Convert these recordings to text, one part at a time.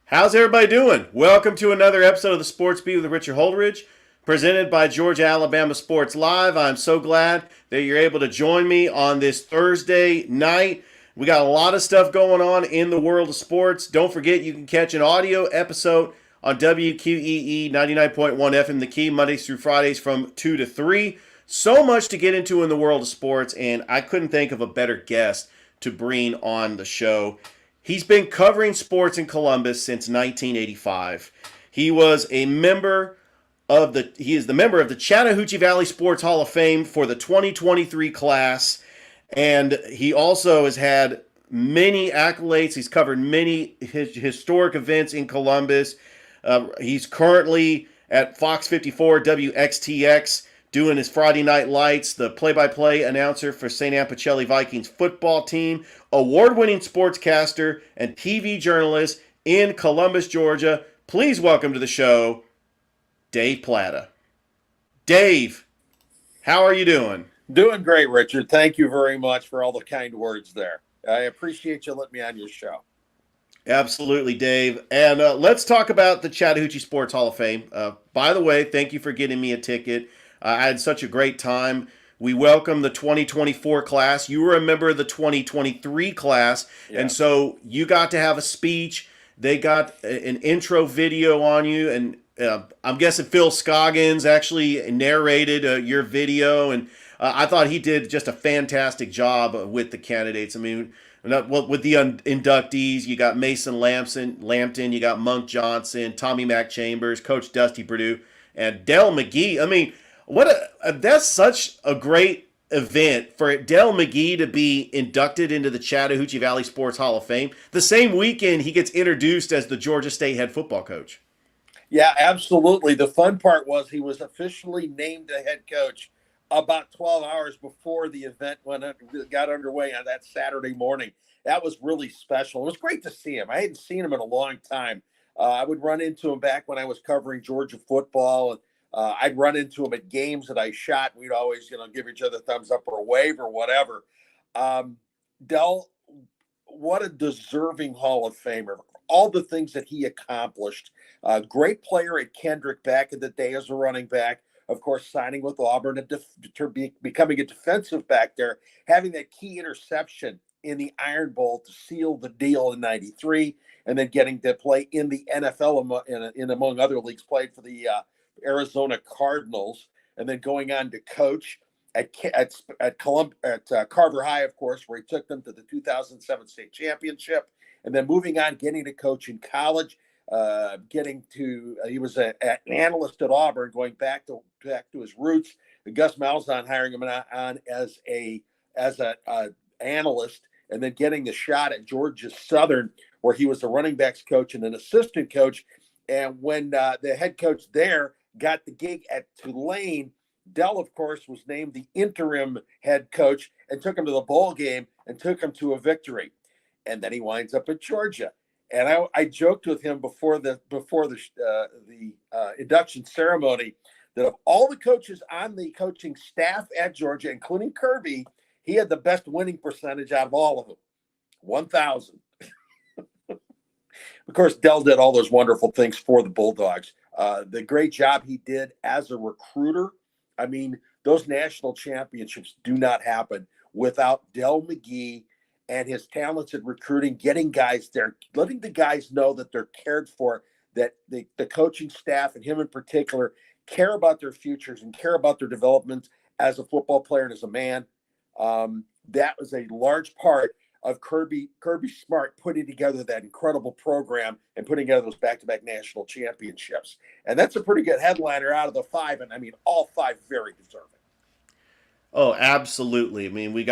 How's everybody doing? Welcome to another episode of the Sports Beat with Richard Holdridge, presented by Georgia Alabama Sports Live. I'm so glad that you're able to join me on this Thursday night. We got a lot of stuff going on in the world of sports. Don't forget you can catch an audio episode on WQEE 99.1 FM The Key, Mondays through Fridays from 2 to 3. So much to get into in the world of sports, and I couldn't think of a better guest to bring on the show. He's been covering sports in Columbus since 1985. He is the member of the Chattahoochee Valley Sports Hall of Fame for the 2023 class, and he also has had many accolades. He's covered many historic events in Columbus. He's currently at Fox 54 WXTX doing his Friday Night Lights, the play-by-play announcer for St. Anne Pacelli Vikings football team, award-winning sportscaster, and TV journalist in Columbus, Georgia. Please welcome to the show, Dave Platta. Dave, how are you doing? Doing great, Richard. Thank you very much for all the kind words there. I appreciate you letting me on your show. Absolutely, Dave. And let's talk about the Chattahoochee Sports Hall of Fame. By the way, thank you for getting me a ticket. I had such a great time. We welcome the 2024 class. You were a member of the 2023 class, yeah. And so you got to have a speech. They got an intro video on you, and I'm guessing Phil Scoggins actually narrated your video, and I thought he did just a fantastic job with the candidates. I mean, with the inductees, you got Mason Lampton, you got Monk Johnson, Tommy Mac Chambers, Coach Dusty Perdue, and Dell McGee. I mean, that's such a great event for Dell McGee to be inducted into the Chattahoochee Valley Sports Hall of Fame. The same weekend, he gets introduced as the Georgia State head football coach. Yeah, absolutely. The fun part was he was officially named the head coach about 12 hours before the event got underway on that Saturday morning. That was really special. It was great to see him. I hadn't seen him in a long time. I would run into him back when I was covering Georgia football, and I'd run into him at games that I shot. We'd always, give each other thumbs up or a wave or whatever. Dell, what a deserving Hall of Famer. All the things that he accomplished. Great player at Kendrick back in the day as a running back. Of course, signing with Auburn, becoming a defensive back there, having that key interception in the Iron Bowl to seal the deal in '93, and then getting to play in the NFL in among other leagues, played for the Arizona Cardinals, and then going on to coach at Carver High, of course, where he took them to the 2007 state championship, and then moving on, getting to coach in college, he was an analyst at Auburn, going back to his roots. Gus Malzahn hiring him on as an analyst, and then getting the shot at Georgia Southern, where he was the running backs coach and an assistant coach. And when the head coach there got the gig at Tulane, Dell, of course, was named the interim head coach and took him to the bowl game and took him to a victory. And then he winds up at Georgia. And I joked with him before the induction ceremony that of all the coaches on the coaching staff at Georgia, including Kirby, he had the best winning percentage out of all of them, 1,000. Of course, Dell did all those wonderful things for the Bulldogs. The great job he did as a recruiter. I mean, those national championships do not happen without Dell McGee and his talents at recruiting, getting guys there, letting the guys know that they're cared for, that the coaching staff and him in particular care about their futures and care about their development as a football player and as a man. That was a large part of Kirby Smart putting together that incredible program and putting together those back-to-back national championships. And that's a pretty good headliner out of the five. And I mean, all five very deserving. Oh, absolutely. I mean,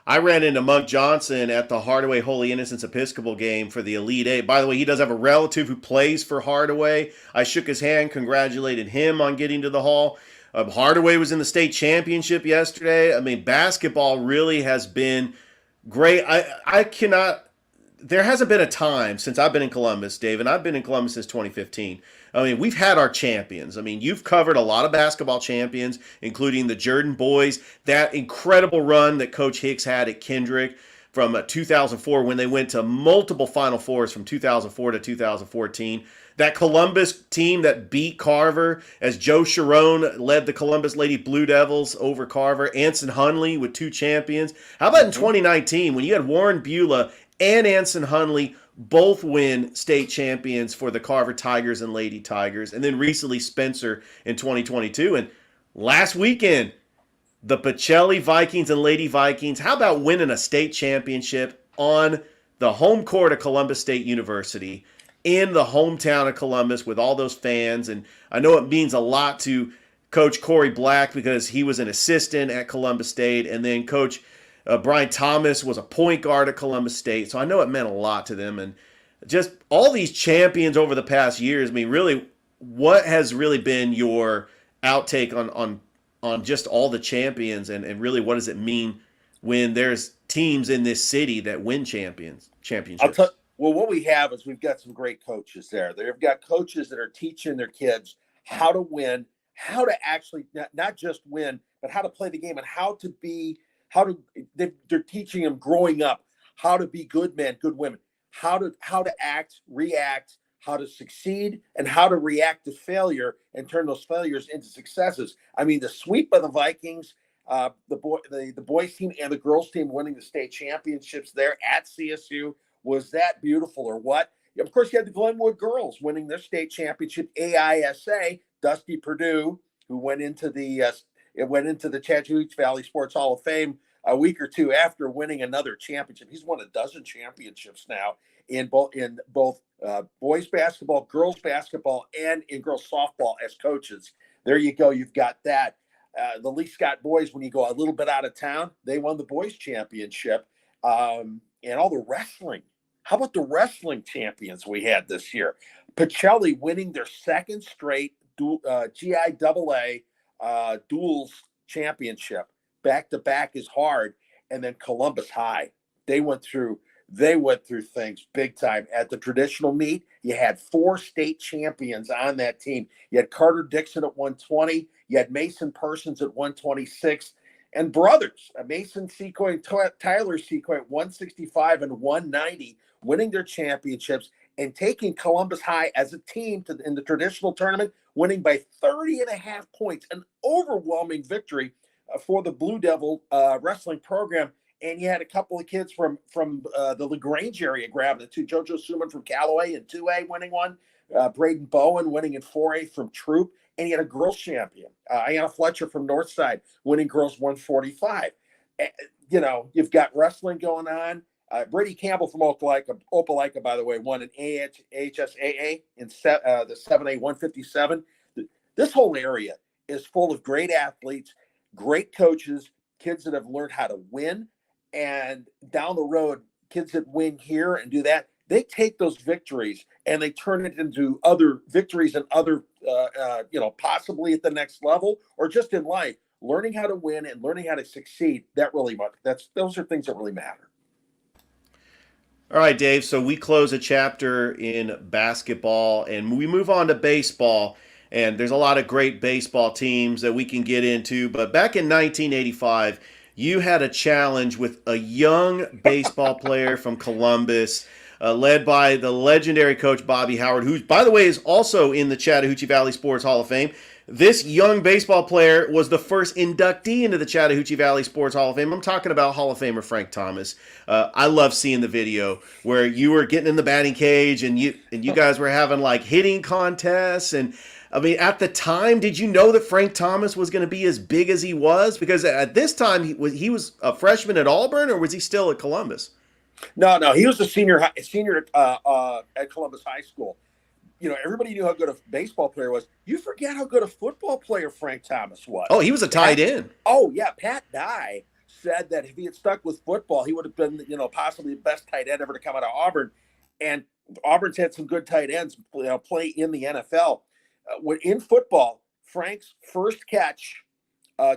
I ran into Monk Johnson at the Hardaway Holy Innocents Episcopal game for the Elite Eight. By the way, he does have a relative who plays for Hardaway. I shook his hand, congratulated him on getting to the Hall. Hardaway was in the state championship yesterday. I mean, basketball really has been great. I cannot. There hasn't been a time since I've been in Columbus, Dave, and I've been in Columbus since 2015. I mean, we've had our champions. I mean, you've covered a lot of basketball champions, including the Jordan boys, that incredible run that Coach Hicks had at Kendrick from 2004 when they went to multiple Final Fours from 2004 to 2014. That Columbus team that beat Carver as Joe Sharon led the Columbus Lady Blue Devils over Carver. Anson Hunley with 2 champions. How about in 2019 when you had Warren Beulah and Anson Hunley both win state champions for the Carver Tigers and Lady Tigers, and then recently Spencer in 2022. And last weekend, the Pacelli Vikings and Lady Vikings. How about winning a state championship on the home court of Columbus State University in the hometown of Columbus with all those fans? And I know it means a lot to Coach Corey Black because he was an assistant at Columbus State, and then Coach Brian Thomas was a point guard at Columbus State, so I know it meant a lot to them. And just all these champions over the past years, I mean, really, what has really been your outtake on just all the champions, and really what does it mean when there's teams in this city that win championships? Well, what we have is we've got some great coaches there. They've got coaches that are teaching their kids how to win, how to actually not just win, but how to play the game and they're teaching them growing up how to be good men, good women, how to act, react, how to succeed, and how to react to failure and turn those failures into successes. I mean, the sweep of the Vikings, the boys team and the girls team winning the state championships there at CSU, was that beautiful or what? Of course, you had the Glenwood girls winning their state championship, AISA. Dusty Perdue, who went into the Chattahoochee Valley Sports Hall of Fame a week or two after winning another championship. He's won a dozen championships now in both boys basketball, girls basketball, and in girls softball as coaches. There you go. You've got that. The Lee Scott boys, when you go a little bit out of town, they won the boys championship, and all the wrestling. How about the wrestling champions we had this year? Pacelli winning their second straight GIAA duals championship. Back to back is hard. And then Columbus High, they went through things big time. At the traditional meet, you had 4 state champions on that team. You had Carter Dixon at 120, you had Mason Persons at 126, and brothers, Mason Secoy and Tyler Secoy at 165 and 190, winning their championships and taking Columbus High as a team in the traditional tournament, winning by 30.5 points, an overwhelming victory for the Blue Devil wrestling program. And you had a couple of kids from the LaGrange area grabbing it too. JoJo Suman from Callaway in 2A winning one, Braden Bowen winning in 4A from Troop, and you had a girls champion, Ayanna Fletcher from Northside winning girls 145. You've got wrestling going on. Brady Campbell from Opelika, by the way, won an HSAA in the 7A 157. This whole area is full of great athletes, great coaches, kids that have learned how to win. And down the road, kids that win here and do that, they take those victories and they turn it into other victories and other, possibly at the next level or just in life, learning how to win and learning how to succeed. Those are things that really matter. All right, Dave. So we close a chapter in basketball and we move on to baseball. And there's a lot of great baseball teams that we can get into. But back in 1985, you had a challenge with a young baseball player from Columbus, led by the legendary coach Bobby Howard, who, by the way, is also in the Chattahoochee Valley Sports Hall of Fame. This young baseball player was the first inductee into the Chattahoochee Valley Sports Hall of Fame. I'm talking about Hall of Famer Frank Thomas. I love seeing the video where you were getting in the batting cage and you guys were having like hitting contests. And I mean, at the time, did you know that Frank Thomas was going to be as big as he was? Because at this time, he was a freshman at Auburn, or was he still at Columbus? No, he was a senior at Columbus High School. everybody knew how good a baseball player was. You forget how good a football player Frank Thomas was. Oh, he was a tight end. Oh, yeah. Pat Dye said that if he had stuck with football, he would have been, possibly the best tight end ever to come out of Auburn. And Auburn's had some good tight ends play in the NFL. In football, Frank's first catch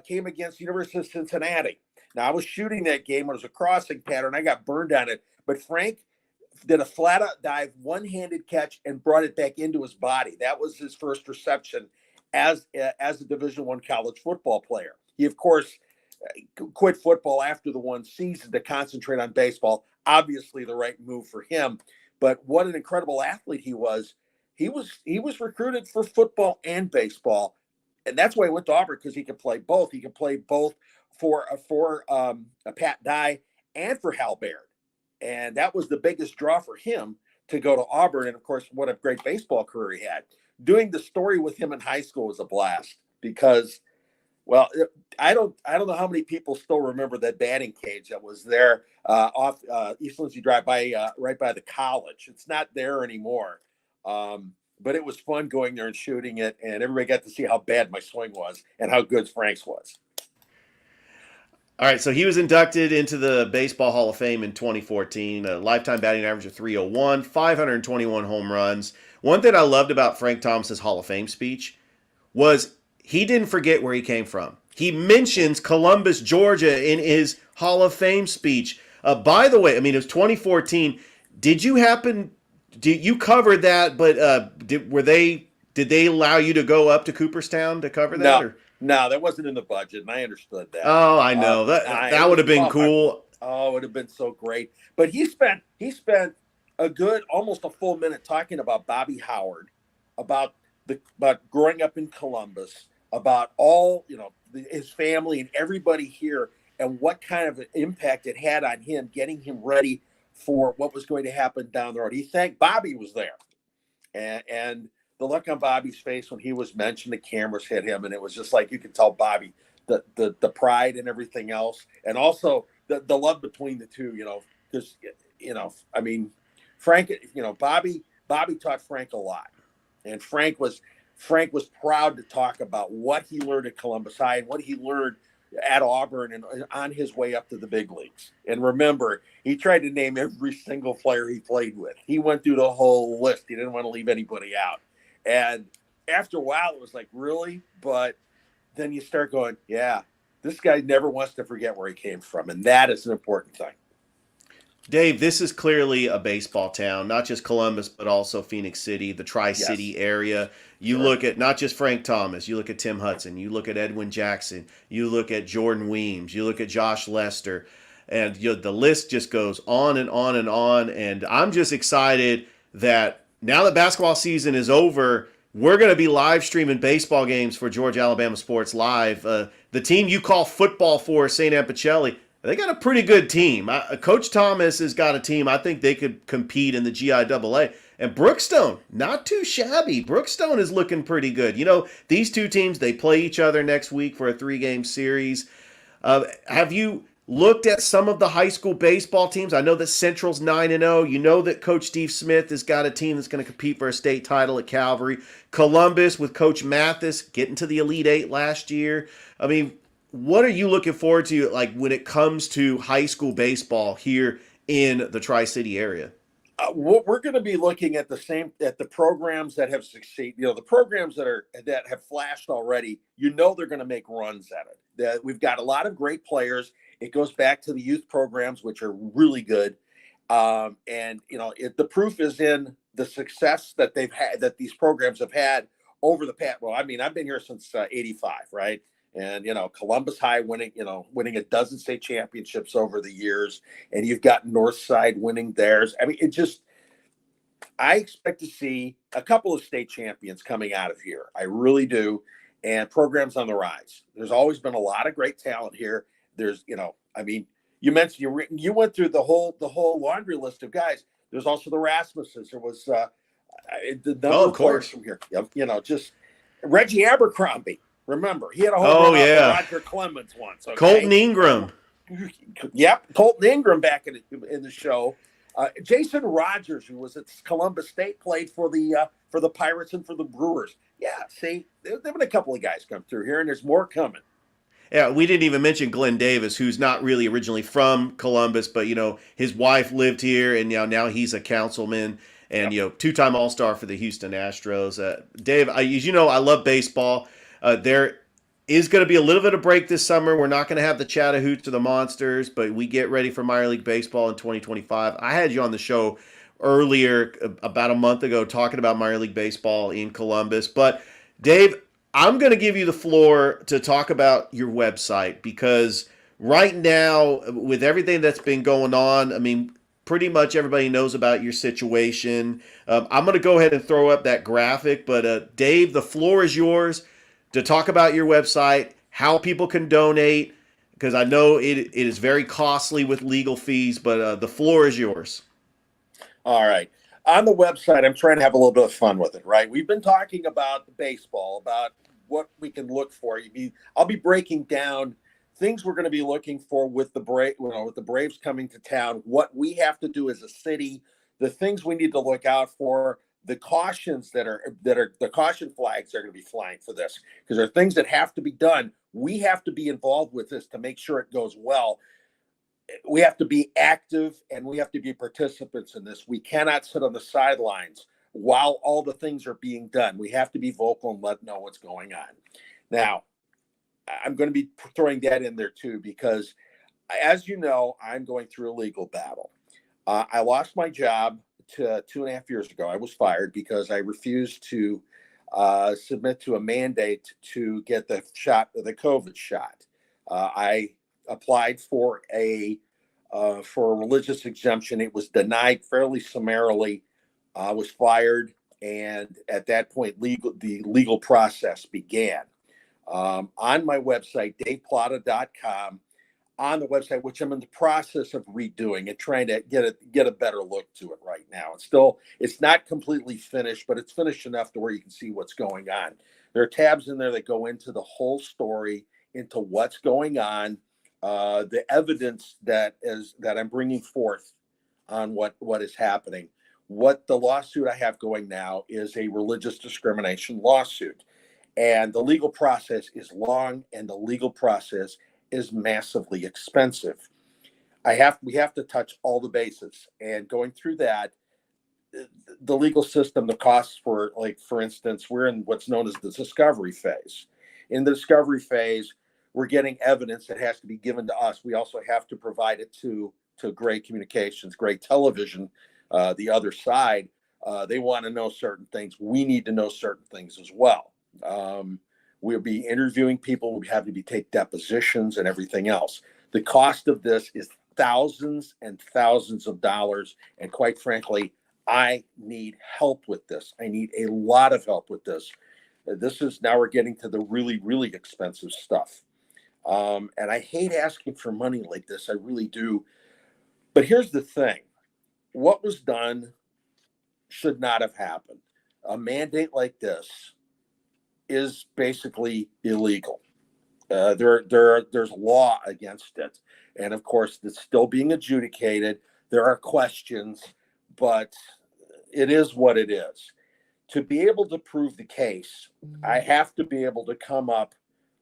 came against the University of Cincinnati. Now, I was shooting that game when it was a crossing pattern. I got burned on it. But Frank did a flat out dive, one-handed catch, and brought it back into his body. That was his first reception as a Division I college football player. He, of course, quit football after the one season to concentrate on baseball. Obviously, the right move for him. But what an incredible athlete he was. He was recruited for football and baseball, and that's why he went to Auburn, because he could play both. He could play both for Pat Dye and for Hal Baird. And that was the biggest draw for him to go to Auburn. And of course, what a great baseball career he had. Doing the story with him in high school was a blast because, well, I don't know how many people still remember that batting cage that was there off East Lindsay Drive right by the college. It's not there anymore. But it was fun going there and shooting it. And everybody got to see how bad my swing was and how good Frank's was. All right, so he was inducted into the Baseball Hall of Fame in 2014, a lifetime batting average of 301, 521 home runs. One thing I loved about Frank Thomas's Hall of Fame speech was he didn't forget where he came from. He mentions Columbus, Georgia in his Hall of Fame speech. By the way, I mean, it was 2014. Did you cover that, but did they allow you to go up to Cooperstown to cover that? No, that wasn't in the budget, and I understood that. Oh, I know. That would have been cool. It would have been so great. But he spent a good, almost a full minute talking about Bobby Howard, about growing up in Columbus, about all, his family and everybody here, and what kind of an impact it had on him, getting him ready for what was going to happen down the road. He thanked Bobby was there. And the look on Bobby's face when he was mentioned, the cameras hit him, and it was just like you could tell Bobby the pride and everything else, and also the love between the two. Because I mean, Frank, Bobby taught Frank a lot, and Frank was proud to talk about what he learned at Columbus High and what he learned at Auburn and on his way up to the big leagues. And remember, he tried to name every single player he played with. He went through the whole list. He didn't want to leave anybody out. And after a while, it was like, really? But then you start going, yeah, this guy never wants to forget where he came from. And that is an important thing. Dave, this is clearly a baseball town, not just Columbus, but also Phoenix City, the Tri-City area. You look at not just Frank Thomas, you look at Tim Hudson, you look at Edwin Jackson, you look at Jordan Weems, you look at Josh Lester, and the list just goes on and on and on. And I'm just excited that now that basketball season is over, we're going to be live streaming baseball games for Georgia Alabama Sports Live. The team you call football for, St. Anne Pacelli, they got a pretty good team. Coach Thomas has got a team. I think they could compete in the GIAA. And Brookstone, not too shabby. Brookstone is looking pretty good. These two teams, they play each other next week for a 3-game series. Have you looked at some of the high school baseball teams? I know that Central's 9-0. You know that Coach Steve Smith has got a team that's going to compete for a state title at Calvary. Columbus with Coach Mathis getting to the Elite Eight last year. I mean, what are you looking forward to, like, when it comes to high school baseball here in the Tri-City area? We're going to be looking at the programs that have succeeded. The programs that have flashed already. They're going to make runs at it. We've got a lot of great players. It goes back to the youth programs, which are really good. The proof is in the success that they've had, that these programs have had over the past. Well, I mean, I've been here since '85, right? And Columbus High winning a dozen state championships over the years, and you've got Northside winning theirs. I mean, I expect to see a couple of state champions coming out of here. I really do, and programs on the rise. There's always been a lot of great talent here. There's, I mean, you mentioned you went through the whole laundry list of guys. There's also the Rasmuses. There was the number of players from here. Just Reggie Abercrombie. Remember, he had a home run off Roger Clemens once. Okay? Colton Ingram. Yep, Colton Ingram back in the show. Jason Rogers, who was at Columbus State, played for the Pirates and for the Brewers. Yeah, see, there've been a couple of guys come through here, and there's more coming. Yeah, we didn't even mention Glenn Davis, who's not really originally from Columbus, but his wife lived here, and now he's a councilman and Yep. two-time All-Star for the Houston Astros. Dave, as you know, I love baseball. There is going to be a little bit of break this summer. We're not going to have the Chattahoochee or the Monsters, but we get ready for minor league baseball in 2025. I had you on the show earlier, about a month ago, talking about minor league baseball in Columbus. But Dave, I'm going to give you the floor to talk about your website because right now, with everything that's been going on, I mean, pretty much everybody knows about your situation. I'm going to go ahead and throw up that graphic, but Dave, the floor is yours to talk about your website, how people can donate, because I know it is very costly with legal fees, but the floor is yours. All right. On the website, I'm trying to have a little bit of fun with it, right? We've been talking about the baseball, about what we can look for. I'll be breaking down things we're going to be looking for with with the Braves coming to town, what we have to do as a city, the things we need to look out for, the cautions that are the caution flags that are going to be flying for this, because there are things that have to be done. We have to be involved with this to make sure it goes well. We have to be active and we have to be participants in this. We cannot sit on the sidelines while all the things are being done. We have to be vocal and let know what's going on. Now, I'm going to be throwing that in there too, because as you know, I'm going through a legal battle. I lost my job 2.5 years ago. I was fired because I refused to submit to a mandate to get the COVID shot. I applied for a religious exemption. It was denied fairly summarily. I was fired, and at that point, the legal process began. On my website, daveplatta.com, on the website, which I'm in the process of redoing and trying to get a better look to it right now. It's not completely finished, but it's finished enough to where you can see what's going on. There are tabs in there that go into the whole story, into what's going on, the evidence that I'm bringing forth on what is happening. What the lawsuit I have going now is a religious discrimination lawsuit. And the legal process is long, and the legal process is massively expensive. We have to touch all the bases. And going through that, the legal system, the costs for instance, we're in what's known as the discovery phase. In the discovery phase, we're getting evidence that has to be given to us. We also have to provide it to Gray Communications, Gray Television, the other side. They want to know certain things. We need to know certain things as well. We'll be interviewing people. We have to take depositions and everything else. The cost of this is thousands and thousands of dollars. And quite frankly, I need help with this. I need a lot of help with this. Now we're getting to the really, really expensive stuff. And I hate asking for money like this. I really do. But here's the thing. What was done should not have happened. A mandate like this is basically illegal. There's law against it. And of course, it's still being adjudicated. There are questions, but it is what it is. To be able to prove the case, I have to be able to come up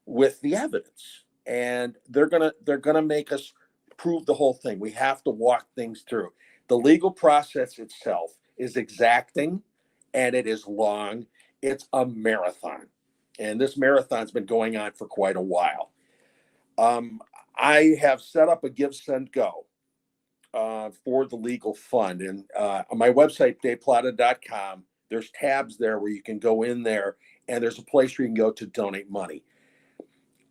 with the evidence. And they're gonna make us prove the whole thing. We have to walk things through. The legal process itself is exacting and it is long. It's a marathon. And this marathon's been going on for quite a while. I have set up a Give, Send, Go for the legal fund. And on my website, daveplatta.com, there's tabs there where you can go in there, and there's a place where you can go to donate money.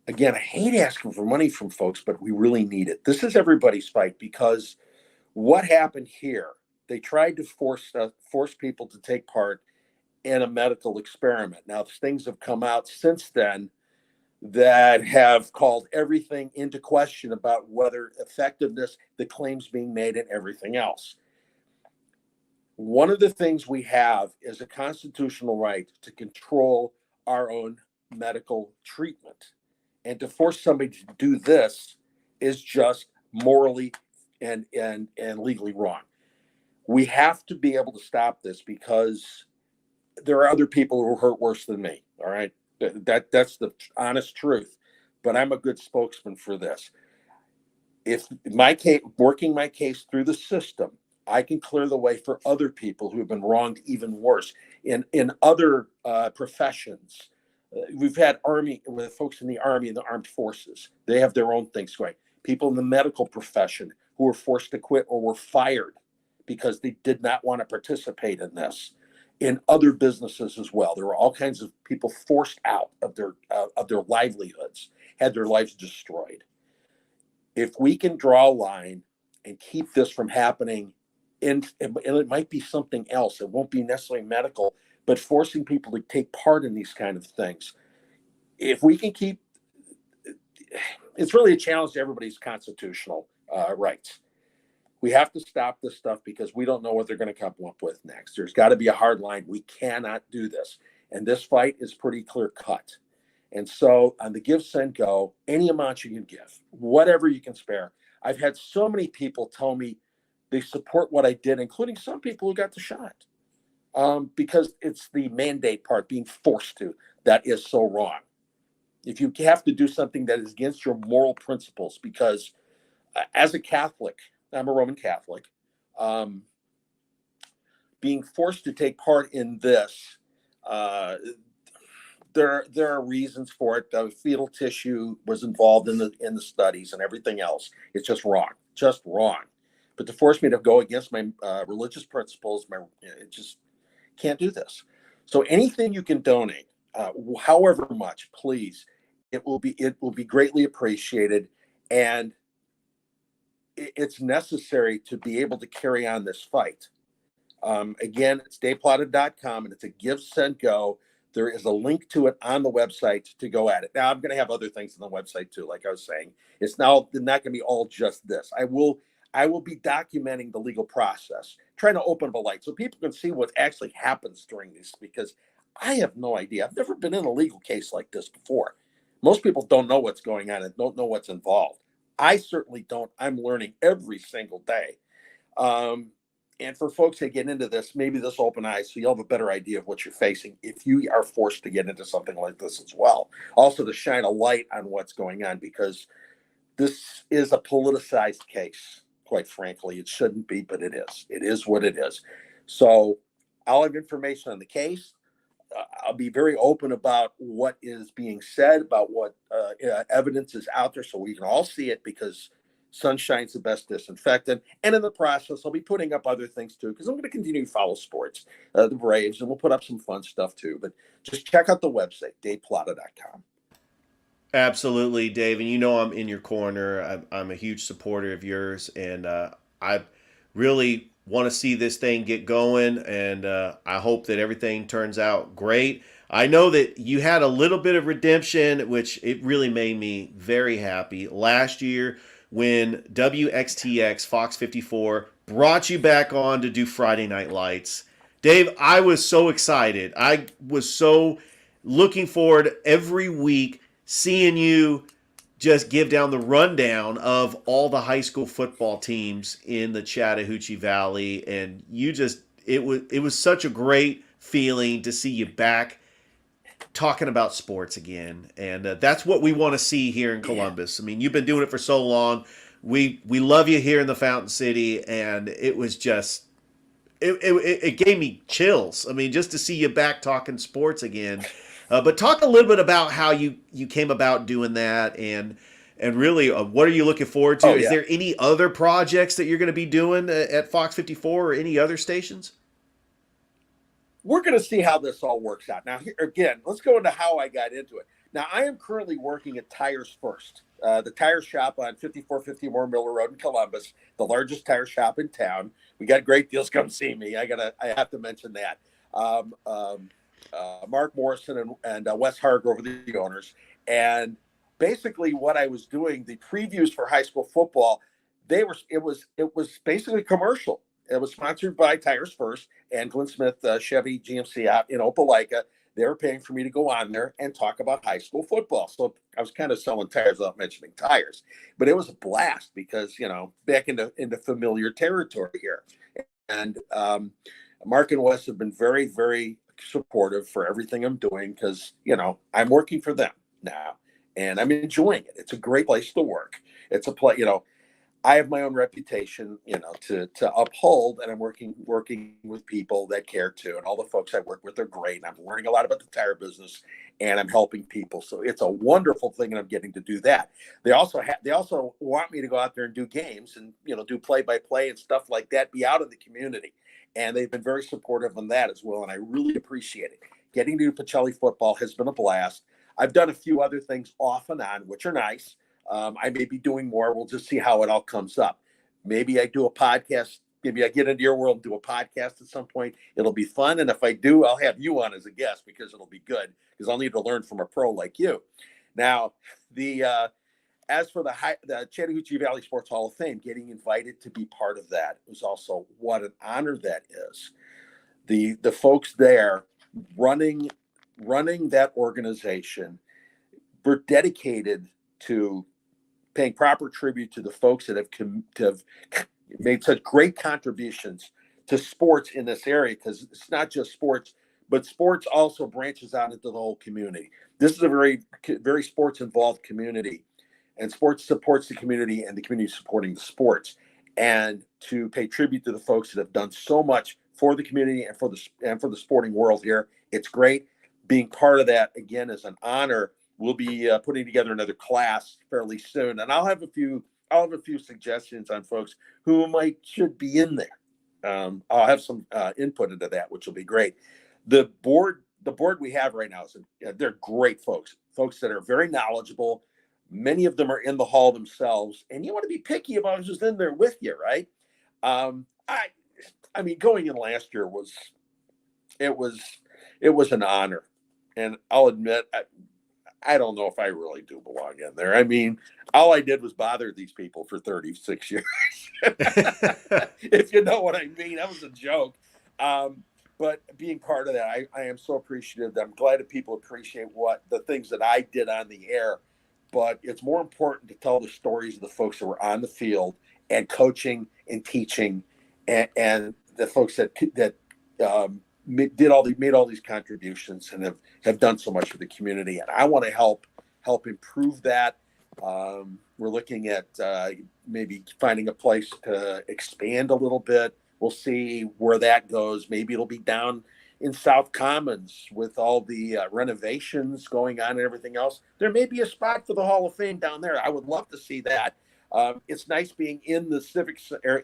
Again, I hate asking for money from folks, but we really need it. This is everybody's fight, because what happened here, they tried to force people to take part in a medical experiment. Now, things have come out since then that have called everything into question about whether effectiveness, the claims being made, and everything else. One of the things we have is a constitutional right to control our own medical treatment. And to force somebody to do this is just morally and legally wrong. We have to be able to stop this because there are other people who are hurt worse than me. All right. That's the honest truth. But I'm a good spokesman for this. If my case, working my case through the system, I can clear the way for other people who have been wronged even worse in other professions. We've had army with folks in the army and the armed forces. They have their own things going. People in the medical profession who were forced to quit or were fired because they did not want to participate in this. In other businesses as well, there were all kinds of people forced out of their livelihoods, had their lives destroyed. If we can draw a line and keep this from happening, and it might be something else, it won't be necessarily medical, but forcing people to take part in these kind of things. If we can keep, it's really a challenge to everybody's constitutional rights. We have to stop this stuff because we don't know what they're going to come up with next. There's got to be a hard line. We cannot do this. And this fight is pretty clear cut. And so on the give, send, go, any amount you can give, whatever you can spare. I've had so many people tell me they support what I did, including some people who got the shot, because it's the mandate part, being forced to, that is so wrong. If you have to do something that is against your moral principles, because as a Catholic, I'm a Roman Catholic, being forced to take part in this, there are reasons for it. The fetal tissue was involved in the studies and everything else. It's just wrong. But to force me to go against my religious principles, it just can't do this. So anything you can donate, however much, please, it will be greatly appreciated, and it's necessary to be able to carry on this fight. Again, it's daveplatta.com, and it's a give, send, go. There is a link to it on the website to go at it. Now, I'm going to have other things on the website too, like I was saying. It's now not going to be all just this. I will be documenting the legal process, trying to open up a light so people can see what actually happens during this, because I have no idea. I've never been in a legal case like this before. Most people don't know what's going on and don't know what's involved. I certainly don't. I'm learning every single day. And for folks that get into this, maybe this will open eyes so you'll have a better idea of what you're facing if you are forced to get into something like this as well. Also, to shine a light on what's going on, because this is a politicized case, quite frankly. It shouldn't be, but it is. It is what it is. So I'll have information on the case. I'll be very open about what is being said, about what evidence is out there, so we can all see it, because sunshine's the best disinfectant. And in the process, I'll be putting up other things too, because I'm going to continue to follow sports, the Braves, and we'll put up some fun stuff too. But just check out the website, daveplatta.com. Absolutely, Dave. And you know I'm in your corner. I'm a huge supporter of yours, and I really want to see this thing get going, and I hope that everything turns out great. I know that you had a little bit of redemption, which it really made me very happy last year when WXTX Fox 54 brought you back on to do Friday Night Lights. Dave, I was so excited. I was so looking forward every week seeing you just give down the rundown of all the high school football teams in the Chattahoochee Valley, and it was such a great feeling to see you back talking about sports again, and that's what we want to see here in Columbus. I mean, you've been doing it for so long. We love you here in the Fountain City, and it was just it gave me chills. I mean, just to see you back talking sports again. But talk a little bit about how you came about doing that, and really, what are you looking forward to? Is there any other projects that you're going to be doing at Fox 54 or any other stations? We're going to see how this all works out. Now, here, again, let's go into how I got into it. Now, I am currently working at Tires First, the tire shop on 5451 Miller Road in Columbus, the largest tire shop in town. We got great deals. Come see me. I have to mention that. Mark Morrison and Wes Hargrove are the owners. And basically what I was doing, the previews for high school football, it was basically commercial. It was sponsored by Tires First and Glenn Smith Chevy GMC out in Opelika. They were paying for me to go on there and talk about high school football. So I was kind of selling tires without mentioning tires. But it was a blast because, back into familiar territory here. and Mark and Wes have been very, very supportive for everything I'm doing because, I'm working for them now and I'm enjoying it. It's a great place to work. It's a place, I have my own reputation, to uphold, and I'm working with people that care too. And all the folks I work with are great. And I'm learning a lot about the tire business, and I'm helping people. So it's a wonderful thing, and I'm getting to do that. They also want me to go out there and do games and do play by play and stuff like that. Be out in the community, and they've been very supportive on that as well. And I really appreciate it. Getting to do Pacelli football has been a blast. I've done a few other things off and on, which are nice. I may be doing more. We'll just see how it all comes up. Maybe I do a podcast. Maybe I get into your world and do a podcast at some point. It'll be fun. And if I do, I'll have you on as a guest because it'll be good because I'll need to learn from a pro like you. Now, as for the Chattahoochee Valley Sports Hall of Fame, getting invited to be part of that was also what an honor that is. The folks there running that organization were dedicated to paying proper tribute to the folks that have made such great contributions to sports in this area, because it's not just sports, but sports also branches out into the whole community. This is a very, very sports involved community, and sports supports the community, and the community supporting the sports. And to pay tribute to the folks that have done so much for the community and for the sporting world here, it's great. Being part of that again is an honor. We'll be putting together another class fairly soon, and I'll have a few suggestions on folks who should be in there. I'll have some input into that, which will be great. The board we have right now they're great folks that are very knowledgeable. Many of them are in the hall themselves, and you want to be picky about who's in there with you, right? I mean, going in last year was an honor, and I'll admit. I don't know if I really do belong in there. I mean, all I did was bother these people for 36 years. If you know what I mean, that was a joke. But being part of that, I am so appreciative. I'm glad that people appreciate the things that I did on the air. But it's more important to tell the stories of the folks that were on the field and coaching and teaching, and the folks that made all these contributions and have done so much for the community. And I want to help improve that. We're looking at maybe finding a place to expand a little bit. We'll see where that goes. Maybe it'll be down in South Commons with all the renovations going on and everything else. There may be a spot for the Hall of Fame down there. I would love to see that. It's nice being in the Civic Center.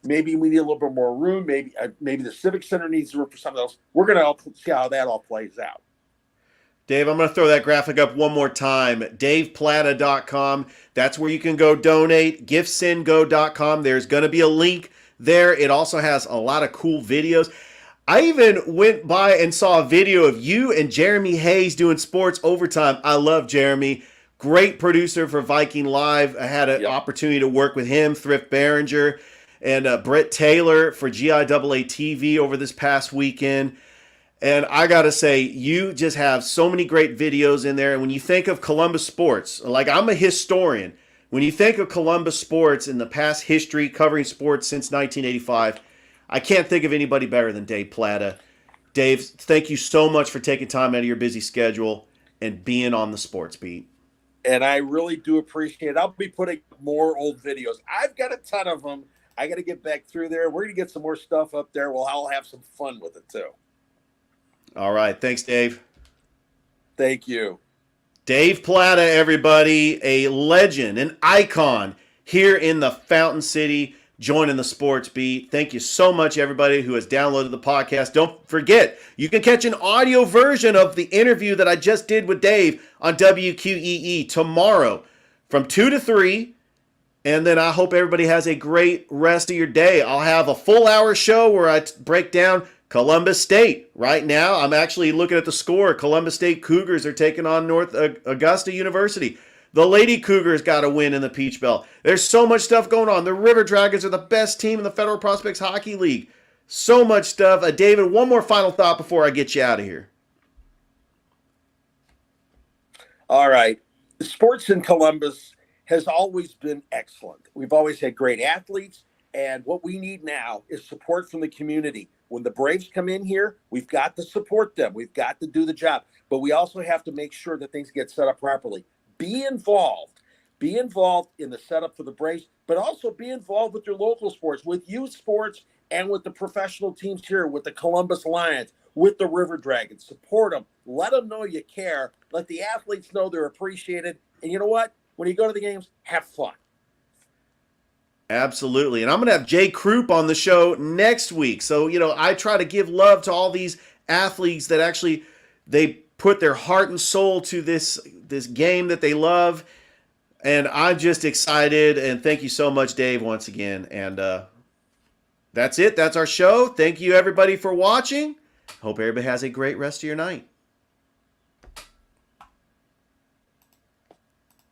Maybe we need a little bit more room. Maybe the Civic Center needs room for something else. We're going to see how that all plays out. Dave, I'm going to throw that graphic up one more time. DavePlatta.com. That's where you can go donate. GiftSendGo.com. There's going to be a link there. It also has a lot of cool videos. I even went by and saw a video of you and Jeremy Hayes doing Sports Overtime. I love Jeremy. Great producer for Viking Live. I had an opportunity to work with him, Thrift Behringer, and Brett Taylor for GIAA TV over this past weekend. And I got to say, you just have so many great videos in there. And when you think of Columbus sports, like I'm a historian, when you think of Columbus sports in the past history, covering sports since 1985, I can't think of anybody better than Dave Platta. Dave, thank you so much for taking time out of your busy schedule and being on the Sports Beat. And I really do appreciate it. I'll be putting more old videos. I've got a ton of them. I got to get back through there. We're going to get some more stuff up there. Well, I'll have some fun with it too. All right. Thanks, Dave. Thank you. Dave Platta, everybody, a legend, an icon here in the Fountain City, joining the Sports Beat. Thank you so much, everybody who has downloaded the podcast. Don't forget, you can catch an audio version of the interview that I just did with Dave on WQEE tomorrow from 2 to 3. And then I hope everybody has a great rest of your day. I'll have a full hour show where I break down Columbus State. Right now, I'm actually looking at the score. Columbus State Cougars are taking on North Augusta University. The Lady Cougars got a win in the Peach Belt. There's so much stuff going on. The River Dragons are the best team in the Federal Prospects Hockey League. So much stuff. David, one more final thought before I get you out of here. All right. Sports in Columbus has always been excellent. We've always had great athletes, And what we need now is support from the community. When the Braves come in here, we've got to support them. We've got to do the job. But we also have to make sure that things get set up properly. Be involved. Be involved in the setup for the Braves, but also be involved with your local sports, with youth sports, and with the professional teams here, with the Columbus Lions, with the River Dragons. Support them. Let them know you care. Let the athletes know they're appreciated. And you know what? When you go to the games, have fun. Absolutely. And I'm going to have Jay Croup on the show next week. So, I try to give love to all these athletes that actually they put their heart and soul to this game that they love. And I'm just excited. And thank you so much, Dave, once again. And that's it. That's our show. Thank you, everybody, for watching. Hope everybody has a great rest of your night.